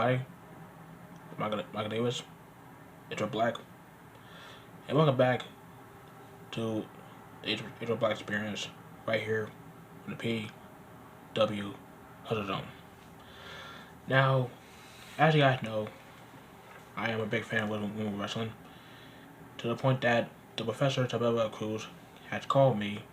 everybody. Michael Davis, Intro Black, and welcome back to the Intro Black Experience right here on the PW Hustle Zone. Now, as you guys know, I am a big fan of women wrestling to the point that the Professor Tabella Cruz has called me,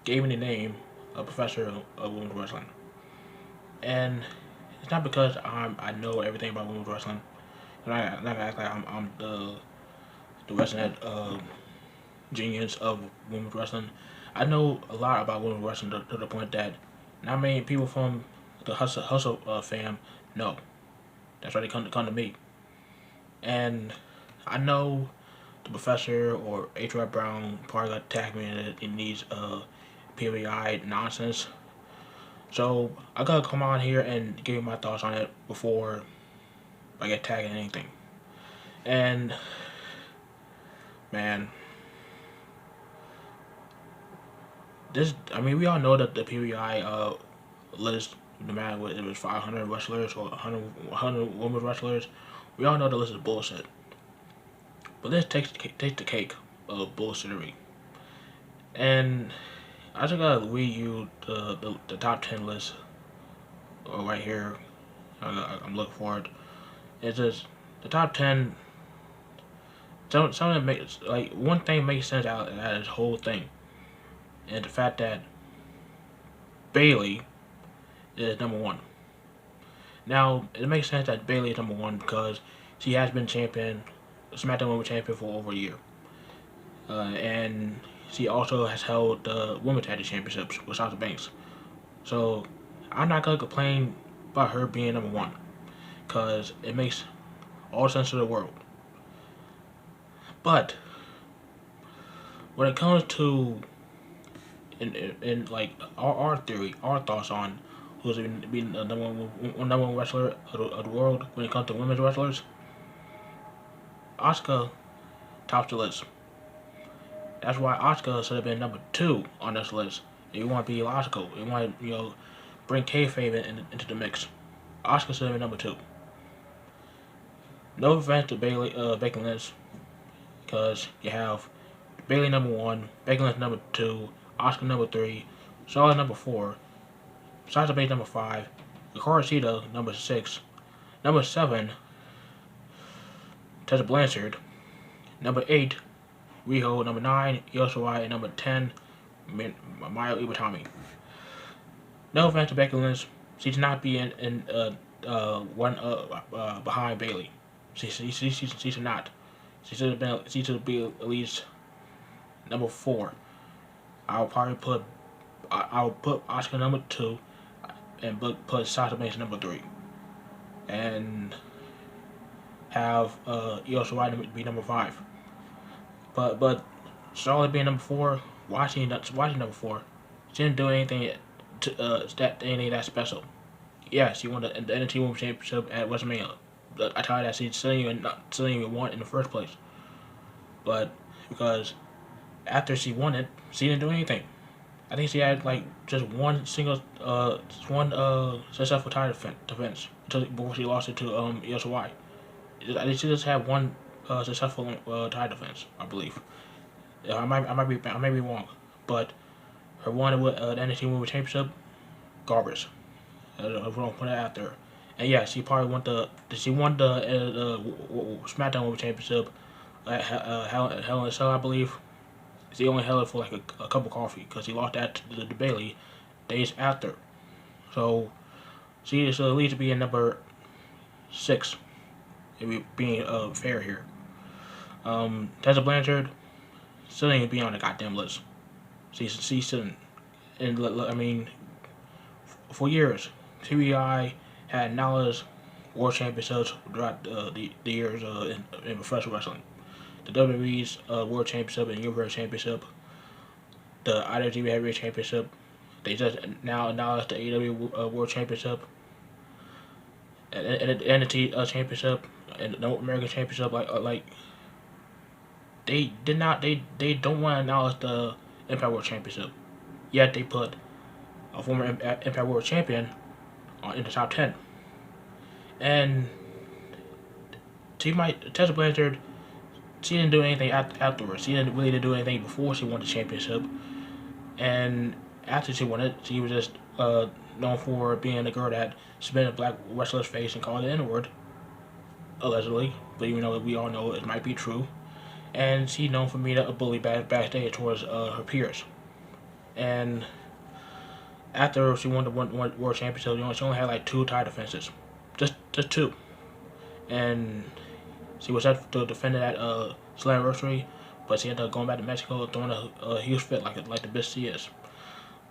gave me the name of Professor of Women's Wrestling, and it's not because I know everything about women's wrestling. I'm not gonna act like I'm the resident genius of women's wrestling. I know a lot about women's wrestling to the point that not many people from the Hustle fam know. That's why they come to me. And I know the Professor or H.R. Brown probably got tagged me in these PWI nonsense. So I gotta come on here and give you my thoughts on it before I get tagged in anything. And man, we all know that the PWI list, no matter what it was 500 wrestlers or 100 women wrestlers, we all know the list is bullshit. But this takes the cake of bullshittery. And I just gotta read you the top 10 list right here. I'm looking for it. It's just the top 10. Something makes, like, one thing makes sense out of this whole thing, and the fact that Bayley is number one. Now, it makes sense that Bayley is number one because she has been champion, SmackDown Women's Champion for over a year. And she also has held the Women's Tag Team Championships with Sasha Banks. So, I'm not going to complain about her being number one because it makes all sense in the world. But, when it comes to in like our theory, our thoughts on who's been the number one wrestler of the world when it comes to women's wrestlers, Asuka tops the list. That's why Asuka should have been number 2 on this list. If you want to be logical, you want to bring kayfabe into the mix. Asuka should have been number 2. No offense to Becky Lynch, because you have Bayley number 1, Becky Lynch number 2, Asuka number 3, Charlotte number 4, Sasha Banks number 5, Hikaru Shida number 6, number 7, Tessa Blanchard, number 8, Riho, number 9, Io Shirai, and number 10, Mayu Iwatani. No offense to Becky Lynch, she should not be in one behind Bayley. She should not. She should be at least number 4. I'll put Asuka number 2 and put Sasha Banks number 3, and have Io Shirai be number 5. But Charlotte being number 4, why she number 4? She didn't do anything anything that special. Yeah, she won the NXT Women's Championship at WrestleMania. I thought that she didn't even want in the first place. But because after she won it, she didn't do anything. I think she had like just one successful title defense before she lost it to Io Shirai. I think she just had one successful title defense, I believe. I might be wrong, but her one with the NXT Women's Championship, garbage. If we don't put it out there. And yeah, she probably won the SmackDown Women's Championship at Hell in a Cell, I believe. She only held it for like a cup of coffee because she lost that to the Bayley days after. So she should at least be in number 6, if we're being fair here. Tessa Blanchard still ain't be on the goddamn list. She shouldn't. And I mean, for years, TBI had knowledge world championships throughout the years in professional wrestling. The WWE's World Championship and Universal Championship, the IWGP Heavyweight Championship. They just now acknowledged the AEW World Championship, and the NXT Championship, and the North American Championship. Like they did not. They don't want to acknowledge the Impact World Championship. Yet they put a former Impact World Champion in the top 10. And Tessa Blanchard, she didn't do anything afterwards. She didn't really do anything before she won the championship, and after she won it, she was just known for being the girl that spit in a black wrestler's face and called it the N-word, allegedly. But even though we all know it might be true, and she's known for being a bully backstage towards her peers. And after she won the world championship, she only had like 2 title defenses, just 2, and she was set to defend it at Slammiversary, but she ended up going back to Mexico, throwing a huge fit like the bitch she is.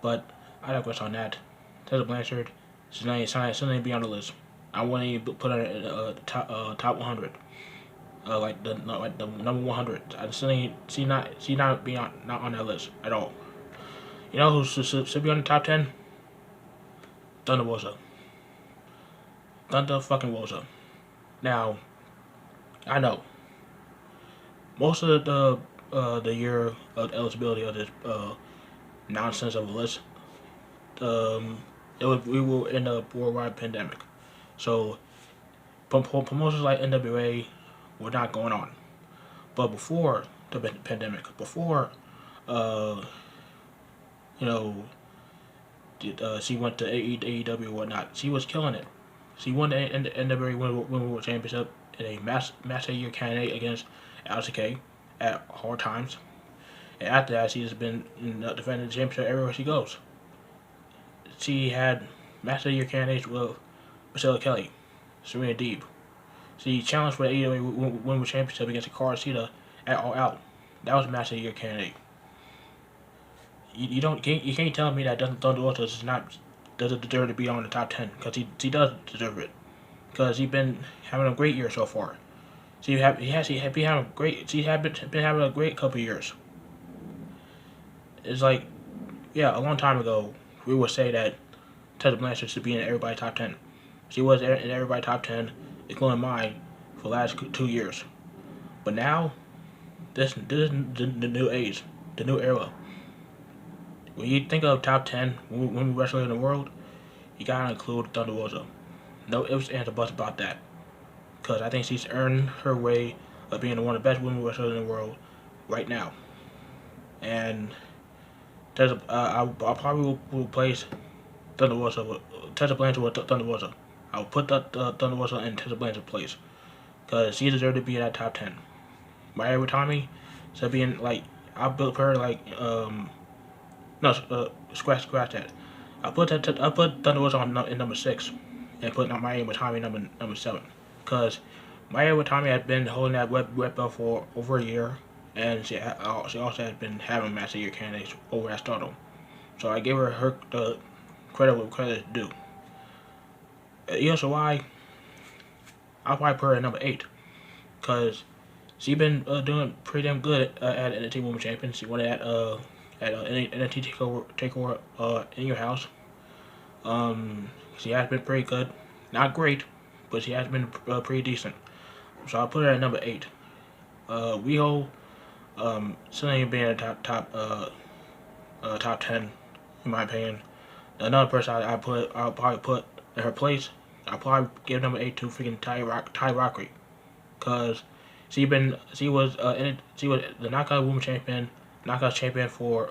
But I digress on that. Tessa Blanchard, she's not even be on the list. I wouldn't even put her in top 100, like the number 100. She's not on that list at all. You know who should be on the top 10? Thunder Rosa. Thunder fucking Rosa. Now, I know most of the year of eligibility of this nonsense of a list, we will end up worldwide pandemic. So promotions like NWA were not going on. But before the pandemic, before she went to AEW and whatnot, she was killing it. She won the NWA Women's World Championship in a match of the year candidate against LCK at hard times. And after that, she's been defending the championship everywhere she goes. She had match of the year candidates with Priscilla Kelly, Serena Deeb. She challenged for the AEW Women's Championship against Hikaru Shida at All Out. That was match of the year candidate. You can't tell me that Thunder Rosa doesn't deserve to be on the top 10, because he does deserve it, because he's been having a great year so far. She had been having a great couple of years. It's like, yeah, a long time ago we would say that Tessa Blanchard should be in everybody's top 10. She was in everybody's top 10, including mine, for the last 2 years. But now, this is the new age, the new era. When you think of top 10 women wrestlers in the world, you gotta include Thunder Rosa. No ifs, ands, or buts about that. Because I think she's earned her way of being one of the best women wrestlers in the world right now. And I probably will place Thunder Rosa with Tessa Blanchard with Thunder Rosa. I'll put Thunder Rosa in Tessa Blanchard's place, because she deserves to be in that top 10. Maya Watami should be in, like, I'll put her like scratch that. I put Thunder Rosa in number 6, and put Maya Watami number 7, because Maya Watami has been holding that web belt for over a year, and she also has been having match of the year candidates over at Stardom. So I give her the credit where credit is due. Io Shirai, I'll probably put her at number 8, because she's been doing pretty damn good at NXT Women's Champion. She won it at NXT Takeover in your house. She has been pretty good, not great, but she has been pretty decent. So I'll put her at number 8. Riho, still ain't being a top 10 in my opinion. Another person I'll probably put in her place, I'll probably give number 8 to freaking Ty Rockery, cause she was the Knockout Women's Champion, Knockout Champion for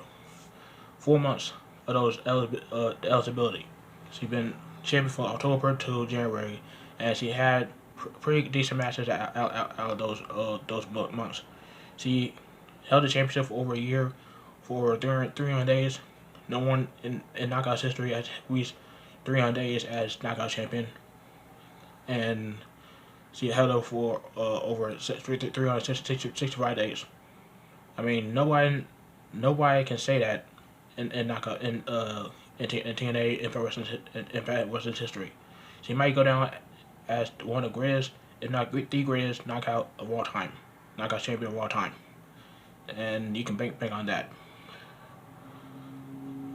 4 months of those eligibility. She's been champion from October to January, and she had pretty decent matches out of those months. She held the championship for over a year, for 300 days. No one in Knockout's history has reached 300 days as Knockout champion, and she held up for over 365 days. I mean, nobody can say that in Knockout in TNA Impact Wrestling's history. She might go down as one of the greatest, if not the greatest, knockout of all time, knockout champion of all time, and you can bank on that.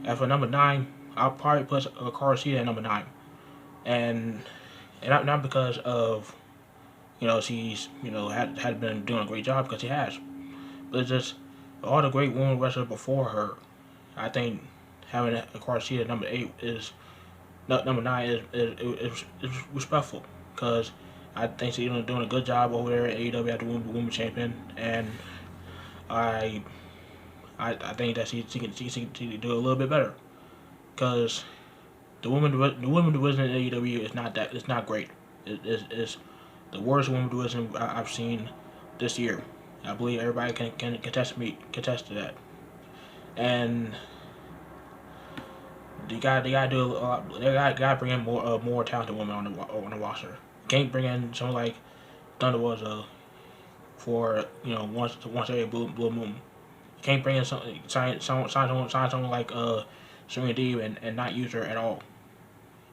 And for number 9, I'll probably put Hikaru Shida at number 9, and not because of she's had been doing a great job, because she has, but it's just all the great women wrestlers before her. I think having Hikaru Shida at number 8 is number 9 is respectful, because I think she's doing a good job over there at AEW as the women's champion, and I I think that she can do a little bit better because the women division in AEW is not that it's not great. It's the worst women division I've seen this year. I believe everybody can contest to that. And they gotta do a lot. They gotta bring in more talented women on the roster. You can't bring in someone like Thunder Rosa for once every blue moon. You can't bring in someone like Serena Deeb and not use her at all.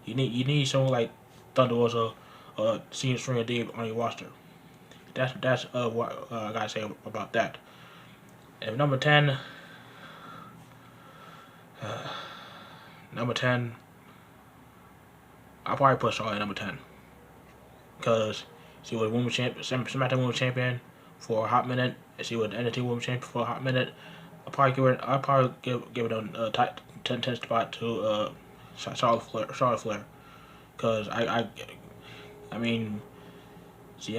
You need someone like Thunder Rosa, seeing Serena Deeb on your roster. That's what I gotta say about that. And number 10, I'll probably put Charlotte at number 10 because she was women's champion, SmackDown Women's Champion for a hot minute, and she was NXT Women's Champion for a hot minute. I'll probably give it a top 10 spot to Charlotte Flair, because I mean she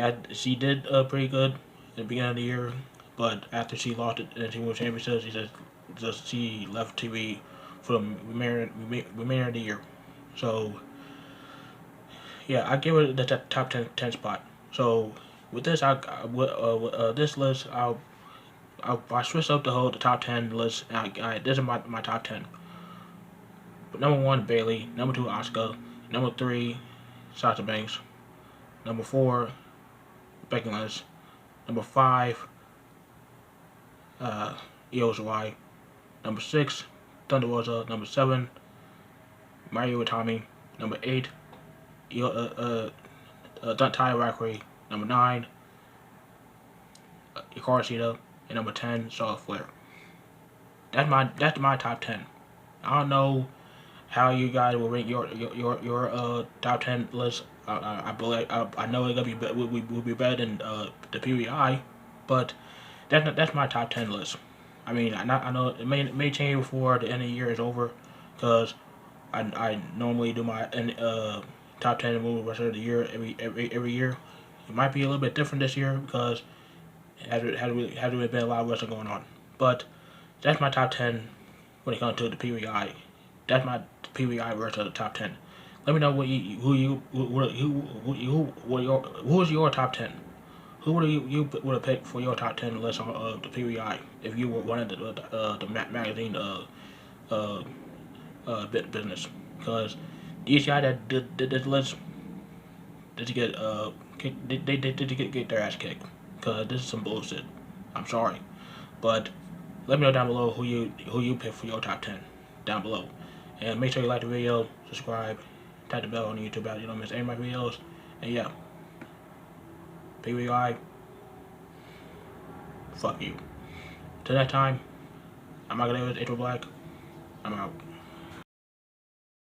did pretty good in the beginning of the year, but after she lost the NXT Women's Championship, she left TV for the remainder of the year. So yeah, I give it the top 10 spot. So with this, this list, I switched up the top 10 list. This is my top 10. But number 1, Bayley. Number 2, Asuka. Number 3, Sasha Banks. Number 4, Becky Lynch. Number 5, Io Shirai. Number 6, Thunder Rosa. Number 7, Mario Utami. Number 8, Taya Valkyrie. Number 9, Hikaru Shida. And number 10, Charlotte Flair. That's my top 10. I don't know how you guys will rank your top 10 list. I know it's gonna will be better than the PWI, but that's my top 10 list. I mean, I know it may change before the end of the year is over, because I normally do my top 10 movie rest of the year every year. It might be a little bit different this year because has really been a lot of wrestling going on. But that's my top 10 when it comes to the PWI. That's my PWI version of the top 10. Let me know who's your top 10. Who would you would have picked for your top 10 list of the PWI if you were running the magazine business? Because these guys that did this list did you get get their ass kicked, because this is some bullshit. I'm sorry, but let me know down below who you pick for your top 10 down below, and make sure you like the video, subscribe, tap the bell on YouTube so you don't miss any of my videos. And yeah, PWI, fuck you. Till next time, I'm Michael Davis, April Black. I'm out.